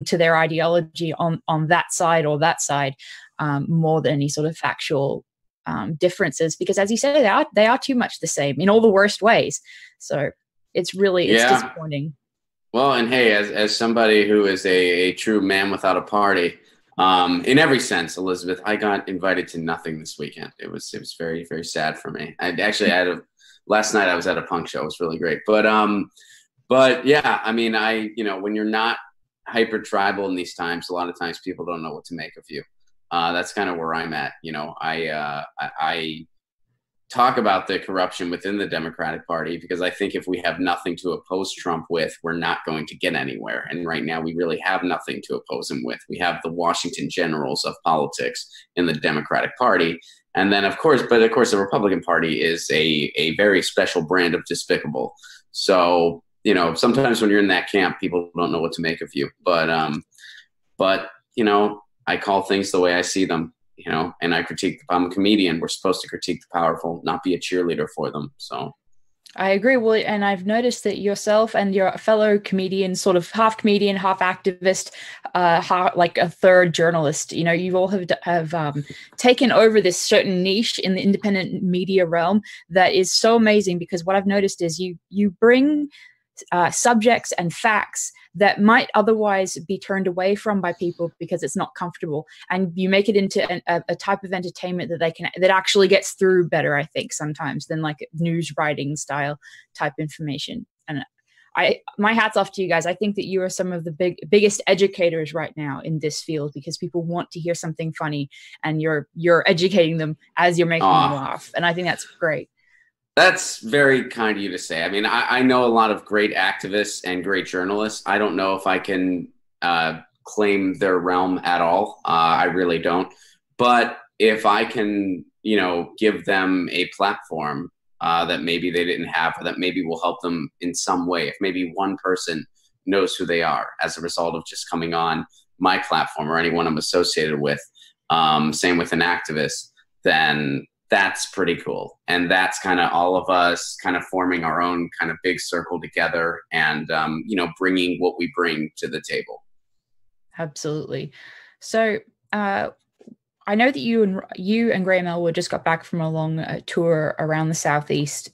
to their ideology on that side or that side, more than any sort of factual differences, because as you say, they are too much the same in all the worst ways. So it's disappointing. Well, and hey, as somebody who is a true man without a party, in every sense, Elizabeth, I got invited to nothing this weekend. It was very, very sad for me. Last night I was at a punk show. It was really great. But yeah, I mean, when you're not hyper tribal in these times, a lot of times people don't know what to make of you. That's kind of where I'm at. I talk about the corruption within the Democratic Party because I think if we have nothing to oppose Trump with, we're not going to get anywhere. And right now we really have nothing to oppose him with. We have the Washington Generals of politics in the Democratic Party. And then of course the Republican Party is a very special brand of despicable. So, sometimes when you're in that camp, people don't know what to make of you. But I call things the way I see them. And I critique. I'm a comedian. We're supposed to critique the powerful, not be a cheerleader for them. So I agree. Well, and I've noticed that yourself and your fellow comedian, sort of half comedian, half activist, like a third journalist, you all have taken over this certain niche in the independent media realm that is so amazing, because what I've noticed is you bring subjects and facts that might otherwise be turned away from by people because it's not comfortable, and you make it into a type of entertainment that actually gets through better, I think, sometimes than like news writing style type information. And my hat's off to you guys. I think that you are some of the biggest educators right now in this field, because people want to hear something funny, and you're educating them as you're making them laugh, and I think that's great. That's very kind of you to say. I mean, I know a lot of great activists and great journalists. I don't know if I can claim their realm at all. I really don't. But if I can, give them a platform that maybe they didn't have, or that maybe will help them in some way, if maybe one person knows who they are as a result of just coming on my platform or anyone I'm associated with, same with an activist, then that's pretty cool. And that's kind of all of us kind of forming our own kind of big circle together and, bringing what we bring to the table. Absolutely. So I know that you and Graham Elwood just got back from a long tour around the Southeast.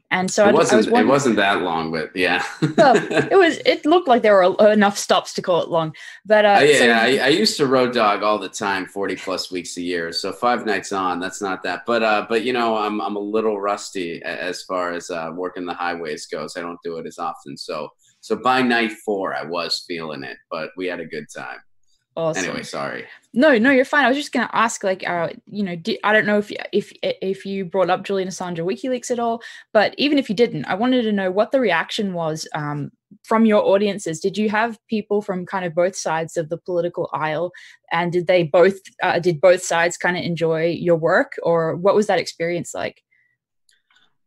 And so it wasn't that long, but yeah. Well, it looked like there were enough stops to call it long. But I used to road dog all the time, 40 plus weeks a year. So 5 nights on, that's not that. But I'm a little rusty as far as working the highways goes. I don't do it as often. So by night 4, I was feeling it, but we had a good time. Awesome. Anyway, sorry. No, you're fine. I was just going to ask, I don't know if you brought up Julian Assange or WikiLeaks at all, but even if you didn't, I wanted to know what the reaction was from your audiences. Did you have people from kind of both sides of the political aisle, and did both sides kind of enjoy your work, or what was that experience like?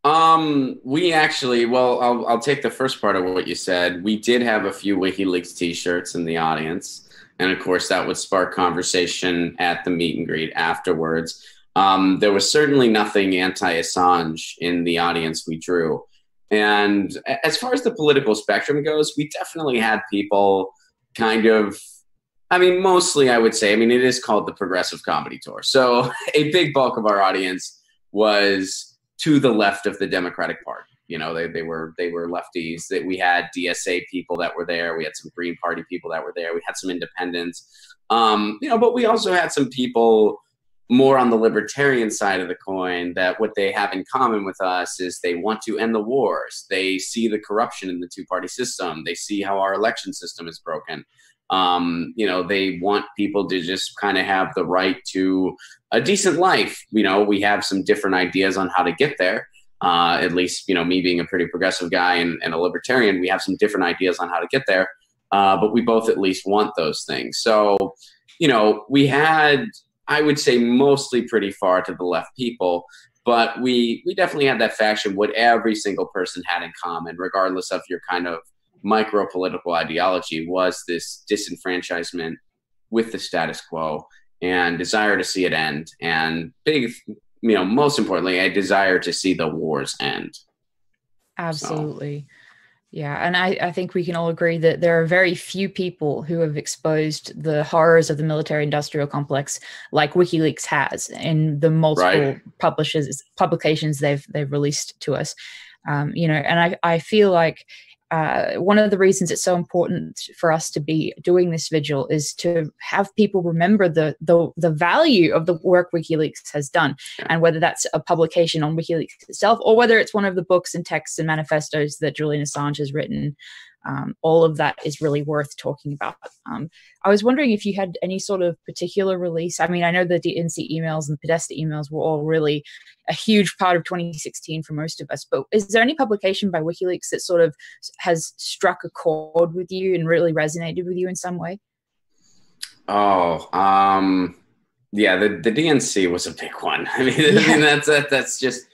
We actually, I'll take the first part of what you said. We did have a few WikiLeaks t-shirts in the audience. And of course, that would spark conversation at the meet and greet afterwards. There was certainly nothing anti-Assange in the audience we drew. And as far as the political spectrum goes, we definitely had people kind of, mostly I would say, it is called the Progressive Comedy Tour. So a big bulk of our audience was to the left of the Democratic Party. They were lefties. That we had DSA people that were there. We had some Green Party people that were there. We had some independents. But we also had some people more on the libertarian side of the coin that what they have in common with us is they want to end the wars. They see the corruption in the two-party system. They see how our election system is broken. They want people to just kind of have the right to a decent life. We have some different ideas on how to get there. At least, me being a pretty progressive guy and a libertarian, we have some different ideas on how to get there. But we both at least want those things. So, we had, I would say, mostly pretty far to the left people, but we definitely had that faction. What every single person had in common, regardless of your kind of micro political ideology, was this disenfranchisement with the status quo and desire to see it end. And most importantly, a desire to see the wars end. Absolutely. Yeah, and I think we can all agree that there are very few people who have exposed the horrors of the military-industrial complex like WikiLeaks has in the multiple Right. publications they've released to us. And I feel like one of the reasons it's so important for us to be doing this vigil is to have people remember the value of the work WikiLeaks has done, and whether that's a publication on WikiLeaks itself or whether it's one of the books and texts and manifestos that Julian Assange has written. All of that is really worth talking about. I was wondering if you had any sort of particular release. I mean, I know the DNC emails and Podesta emails were all really a huge part of 2016 for most of us, but is there any publication by WikiLeaks that sort of has struck a chord with you and really resonated with you in some way? Oh, yeah, the DNC was a big one. I mean, that's just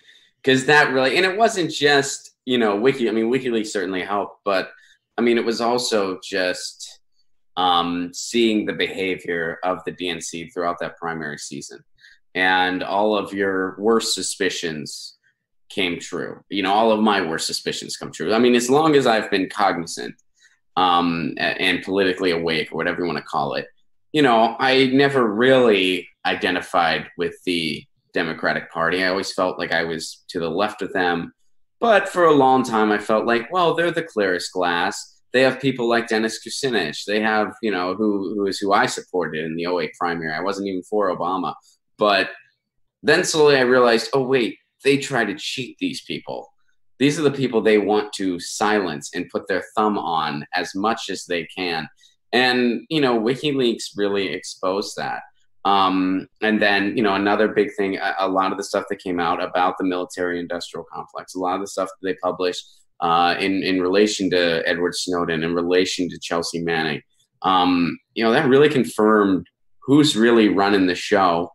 because that really, and it wasn't just, WikiLeaks certainly helped, but I mean, it was also just seeing the behavior of the DNC throughout that primary season, and all of your worst suspicions came true. All of my worst suspicions come true. I mean, as long as I've been cognizant and politically awake, or whatever you want to call it, I never really identified with the Democratic Party. I always felt like I was to the left of them. But for a long time, I felt like, well, they're the clearest glass. They have people like Dennis Kucinich. They have, who I supported in the '08 primary. I wasn't even for Obama. But then slowly I realized, oh, wait, they try to cheat these people. These are the people they want to silence and put their thumb on as much as they can. And, WikiLeaks really exposed that. And then, another big thing, a lot of the stuff that came out about the military-industrial complex, a lot of the stuff that they published in relation to Edward Snowden, in relation to Chelsea Manning, that really confirmed who's really running the show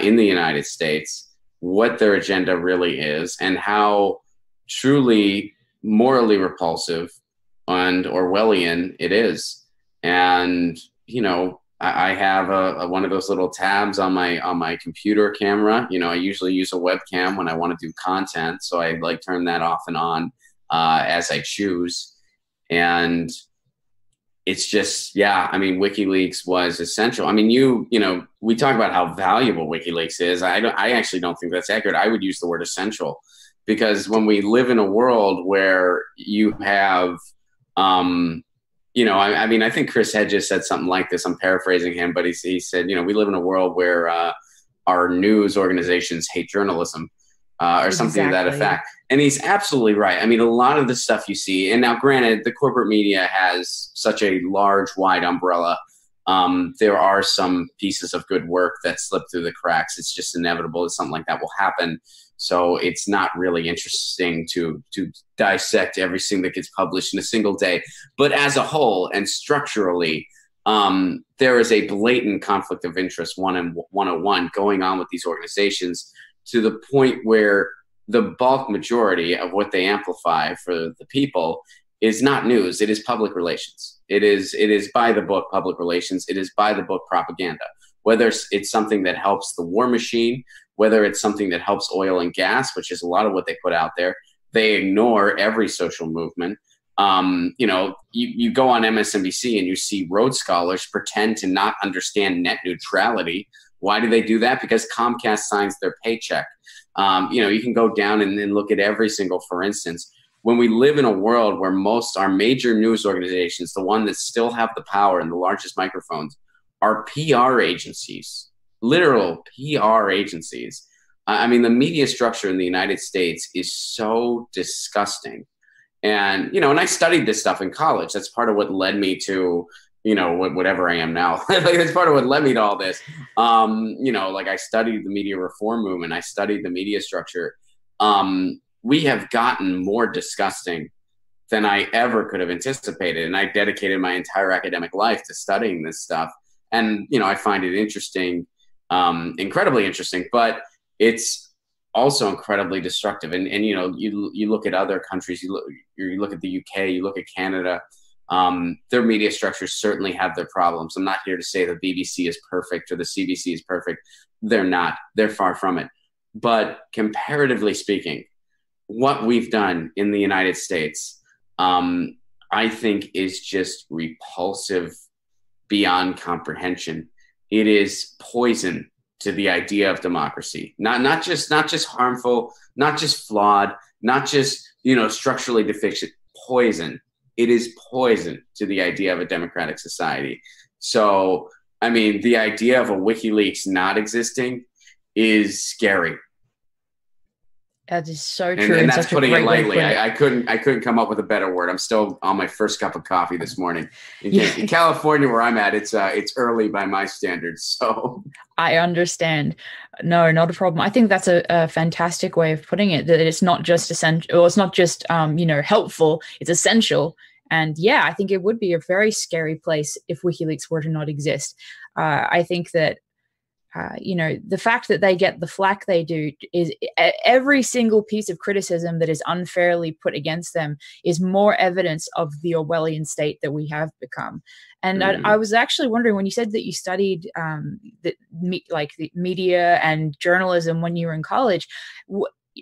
in the United States, what their agenda really is, and how truly morally repulsive and Orwellian it is. And, I have one of those little tabs on my computer camera. I usually use a webcam when I want to do content, so I turn that off and on as I choose. And it's just, yeah, I mean, WikiLeaks was essential. I mean, we talk about how valuable WikiLeaks is. I actually don't think that's accurate. I would use the word essential, because when we live in a world where you have I think Chris Hedges said something like this. I'm paraphrasing him, but he said, we live in a world where our news organizations hate journalism or something to that effect. And he's absolutely right. I mean, a lot of the stuff you see, and now granted, the corporate media has such a large, wide umbrella. There are some pieces of good work that slip through the cracks. It's just inevitable that something like that will happen. So it's not really interesting to dissect everything that gets published in a single day. But as a whole and structurally, there is a blatant conflict of interest, 101, going on with these organizations, to the point where the bulk majority of what they amplify for the people is not news. It is public relations. It is by the book public relations. It is by the book propaganda. Whether it's something that helps the war machine, whether it's something that helps oil and gas, which is a lot of what they put out there. They ignore every social movement. You go on MSNBC and you see Rhodes Scholars pretend to not understand net neutrality. Why do they do that? Because Comcast signs their paycheck. You can go down and look at every single, for instance, when we live in a world where most our major news organizations, the one that still have the power and the largest microphones, are PR agencies. Literal PR agencies. I mean, the media structure in the United States is so disgusting. And, and I studied this stuff in college. That's part of what led me to, whatever I am now. That's part of what led me to all this. I studied the media reform movement. I studied the media structure. We have gotten more disgusting than I ever could have anticipated. And I dedicated my entire academic life to studying this stuff. And, I find it interesting. Incredibly interesting, but it's also incredibly destructive. And you look at other countries, you look at the UK, you look at Canada, their media structures certainly have their problems. I'm not here to say the BBC is perfect or the CBC is perfect. They're not. They're far from it. But comparatively speaking, what we've done in the United States, I think is just repulsive beyond comprehension. It is poison to the idea of democracy. Not just harmful, not just flawed, not just structurally deficient. Poison. It is poison to the idea of a democratic society. So, I mean, the idea of a WikiLeaks not existing is scary. That is so true. And that's putting it lightly. I couldn't come up with a better word. I'm still on my first cup of coffee this morning. In California, where I'm at, it's early by my standards. So I understand. No, not a problem. I think that's a fantastic way of putting it. That it's not just essential, or it's not just helpful. It's essential. And yeah, I think it would be a very scary place if WikiLeaks were to not exist. I think that. The fact that they get the flack they do is every single piece of criticism that is unfairly put against them is more evidence of the Orwellian state that we have become. And I was actually wondering, when you said that you studied the media and journalism when you were in college,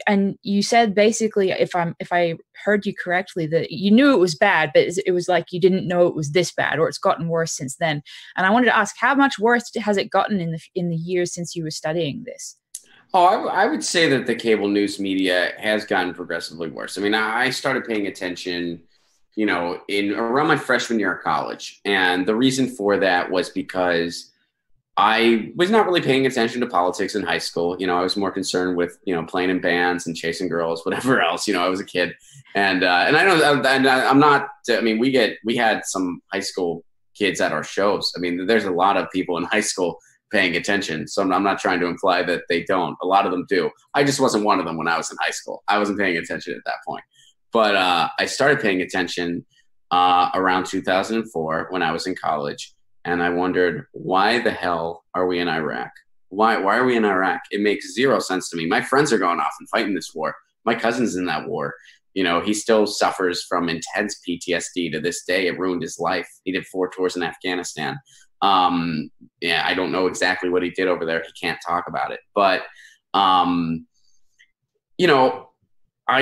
and you said basically, if I heard you correctly, that you knew it was bad, but it was like you didn't know it was this bad, or it's gotten worse since then. And I wanted to ask, how much worse has it gotten in the years since you were studying this? Oh, I would say that the cable news media has gotten progressively worse. I mean, I started paying attention, in around my freshman year of college, and the reason for that was because I was not really paying attention to politics in high school. I was more concerned with, playing in bands and chasing girls, whatever else. I was a kid, and I know, and I'm not. I mean, we had some high school kids at our shows. I mean, there's a lot of people in high school paying attention. So I'm not trying to imply that they don't. A lot of them do. I just wasn't one of them when I was in high school. I wasn't paying attention at that point. But I started paying attention around 2004 when I was in college. And I wondered, why the hell are we in Iraq? Why are we in Iraq? It makes zero sense to me. My friends are going off and fighting this war. My cousin's in that war. He still suffers from intense PTSD to this day. It ruined his life. He did 4 tours in Afghanistan. I don't know exactly what he did over there. He can't talk about it. But, I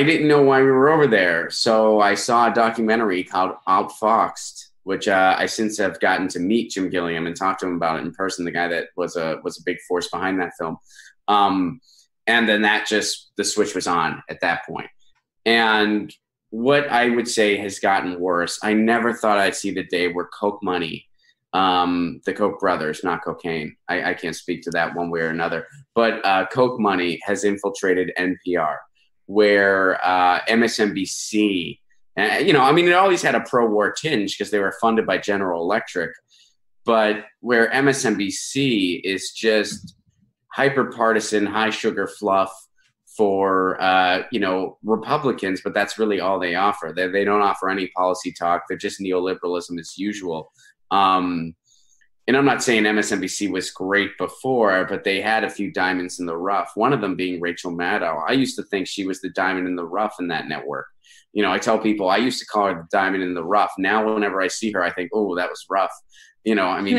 didn't know why we were over there. So I saw a documentary called Outfoxed, which I since have gotten to meet Jim Gilliam and talk to him about it in person, the guy that was a big force behind that film. And then the switch was on at that point. And what I would say has gotten worse, I never thought I'd see the day where Coke money, the Koch brothers, not cocaine, I can't speak to that one way or another, but Coke money has infiltrated NPR, where MSNBC, it always had a pro-war tinge because they were funded by General Electric, but where MSNBC is just hyper-partisan, high-sugar fluff for, Republicans, but that's really all they offer. They don't offer any policy talk. They're just neoliberalism as usual. And I'm not saying MSNBC was great before, but they had a few diamonds in the rough, one of them being Rachel Maddow. I used to think she was the diamond in the rough in that network. I tell people I used to call her the diamond in the rough. Now, whenever I see her, I think, oh, that was rough.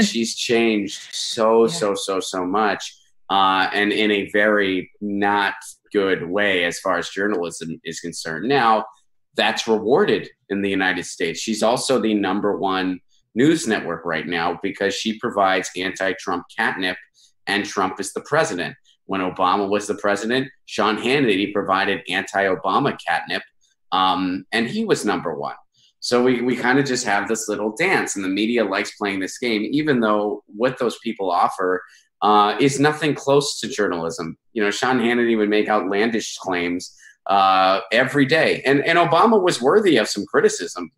She's changed so much, and in a very not good way as far as journalism is concerned. Now, that's rewarded in the United States. She's also the #1 news network right now because she provides anti-Trump catnip, and Trump is the president. When Obama was the president, Sean Hannity provided anti-Obama catnip, and he was #1. So we kind of just have this little dance, and the media likes playing this game, even though what those people offer is nothing close to journalism. Sean Hannity would make outlandish claims every day, and Obama was worthy of some criticism.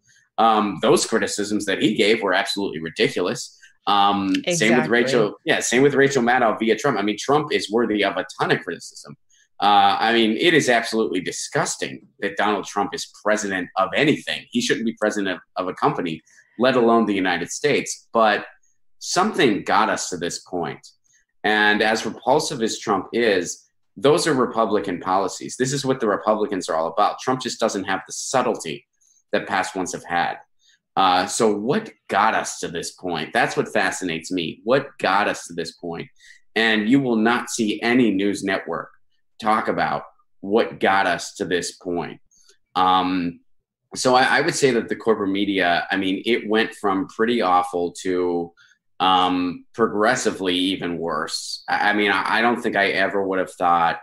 Those criticisms that he gave were absolutely ridiculous. Exactly. Same with Rachel Maddow via Trump. Trump is worthy of a ton of criticism. It is absolutely disgusting that Donald Trump is president of anything. He shouldn't be president of a company, let alone the United States. But something got us to this point. And as repulsive as Trump is, those are Republican policies. This is what the Republicans are all about. Trump just doesn't have the subtlety that past ones have had. So what got us to this point? That's what fascinates me. What got us to this point? And you will not see any news network talk about what got us to this point. So I would say that the corporate media, I mean, it went from pretty awful to progressively even worse. I mean, I don't think I ever would have thought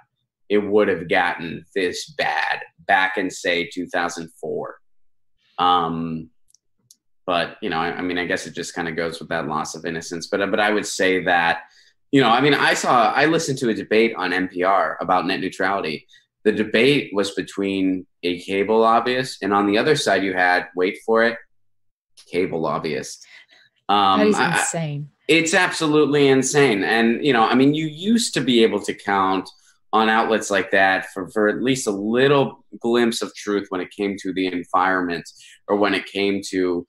it would have gotten this bad back in, say, 2004. But, you know, I mean, I guess it just kind of goes with that loss of innocence. But I would say that, you know, I mean, I listened to a debate on NPR about net neutrality. The debate was between a cable lobbyist, and on the other side, you had, wait for it, cable lobbyist. That is insane. It's absolutely insane. And, you know, I mean, you used to be able to count on outlets like that for at least a little glimpse of truth when it came to the environment or when it came to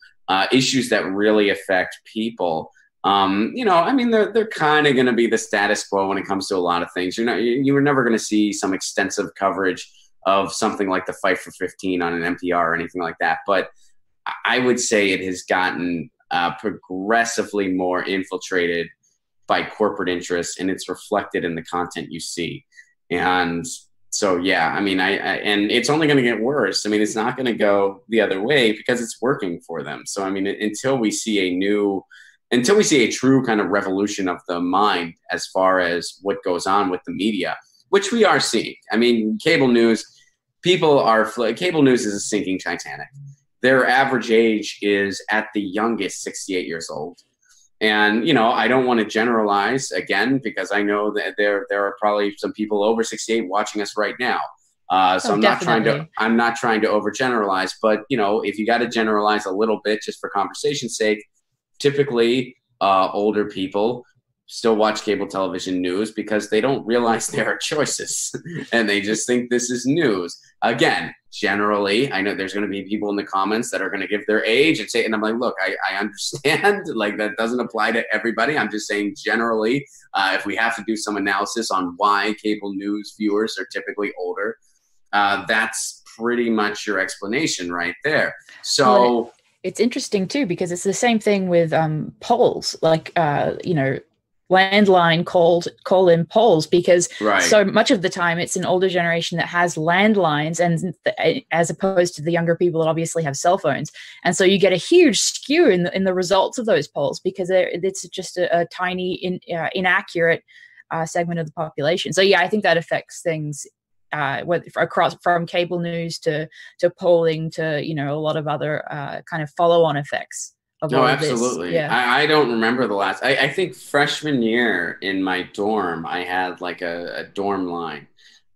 issues that really affect people. You know, I mean, they're kind of going to be the status quo when it comes to a lot of things. You were never going to see some extensive coverage of something like the Fight for 15 on an NPR or anything like that. But I would say it has gotten progressively more infiltrated by corporate interests, and it's reflected in the content you see. And so, yeah, I mean, and it's only going to get worse. I mean, it's not going to go the other way because it's working for them. So, I mean, until we see a true kind of revolution of the mind as far as what goes on with the media, which we are seeing. I mean, cable news is a sinking Titanic. Their average age is at the youngest 68 years old. And, you know, I don't want to generalize again, because I know that there are probably some people over 68 watching us right now. So I'm not trying to overgeneralize, but, you know, if you got to generalize a little bit just for conversation's sake, typically older people still watch cable television news because they don't realize there are choices and they just think this is news. Again, generally, I know there's going to be people in the comments that are going to give their age and say, and I'm like, look, I understand, like, that doesn't apply to everybody. I'm just saying generally, if we have to do some analysis on why cable news viewers are typically older, that's pretty much your explanation right there. So it's interesting too, because it's the same thing with polls, like, you know, landline call-in polls, because so much of the time it's an older generation that has landlines, and as opposed to the younger people that obviously have cell phones. And so you get a huge skew in the results of those polls, because it's just a tiny inaccurate segment of the population. So yeah, I think that affects things across from cable news to polling to, you know, a lot of other kind of follow-on effects. No, absolutely. Yeah. I don't remember the last. I think freshman year in my dorm, I had like a dorm line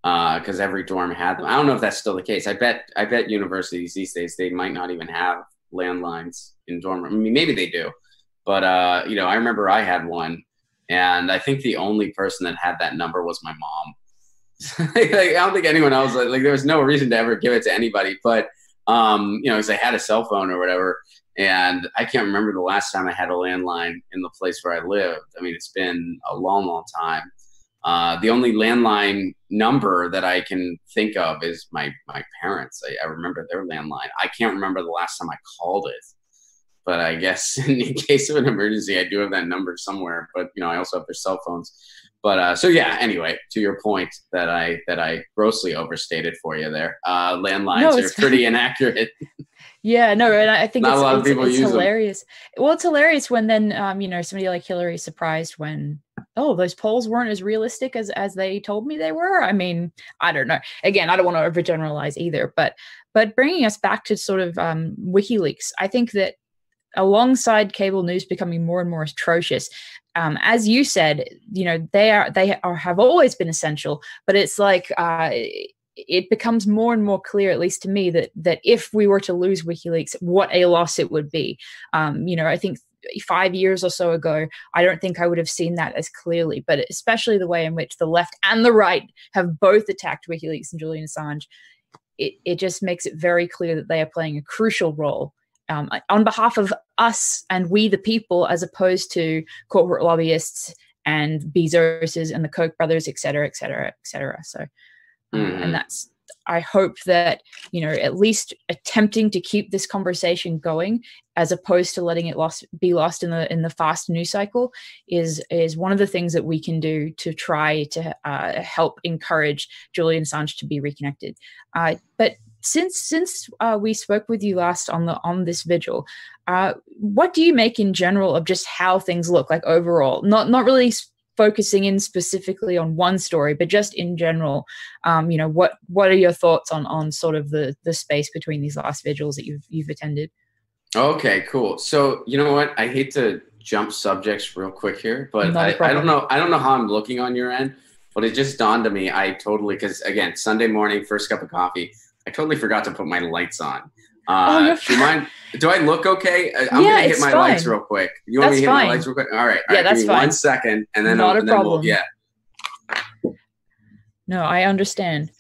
because every dorm had them. I don't know if that's still the case. I bet universities these days, they might not even have landlines in dorm room. I mean, maybe they do, but you know, I remember I had one, and I think the only person that had that number was my mom. Like, I don't think anyone else, like there was no reason to ever give it to anybody, but you know, because I had a cell phone or whatever. And I can't remember the last time I had a landline in the place where I lived. I mean, it's been a long, long time. The only landline number that I can think of is my parents. I remember their landline. I can't remember the last time I called it. But I guess in case of an emergency, I do have that number somewhere. But, you know, I also have their cell phones. But so, yeah, anyway, to your point that I grossly overstated for you there, landlines are pretty inaccurate. Yeah, no, and I think not a lot of people use hilarious. Them. Well, it's hilarious when then, you know, somebody like Hillary is surprised when, oh, those polls weren't as realistic as they told me they were. I mean, I don't know. Again, I don't want to overgeneralize either, but bringing us back to sort of WikiLeaks, I think that alongside cable news becoming more and more atrocious, as you said, you know, they have always been essential, but it's like it becomes more and more clear, at least to me, that if we were to lose WikiLeaks, what a loss it would be. You know, I think 5 years or so ago, I don't think I would have seen that as clearly, but especially the way in which the left and the right have both attacked WikiLeaks and Julian Assange, it just makes it very clear that they are playing a crucial role on behalf of us and we the people, as opposed to corporate lobbyists and Bezoses and the Koch brothers, et cetera, et cetera, et cetera. So, and that's, I hope that, you know, at least attempting to keep this conversation going, as opposed to letting it be lost in the fast news cycle, is one of the things that we can do to try to help encourage Julian Assange to be reconnected. But since we spoke with you last on this vigil, what do you make in general of just how things look like overall? Not really focusing in specifically on one story, but just in general. What are your thoughts on sort of the space between these last vigils that you've attended? Okay, cool. So you know what? I hate to jump subjects real quick here, but I don't know how I'm looking on your end, but it just dawned on me. Because again, Sunday morning, first cup of coffee, I totally forgot to put my lights on. Do you mind? Do I look okay? I'm gonna hit my lights real quick. You want me to hit my lights real quick? All right. Yeah, that's give me fine. 1 second, and then not a problem. Yeah. No, I understand.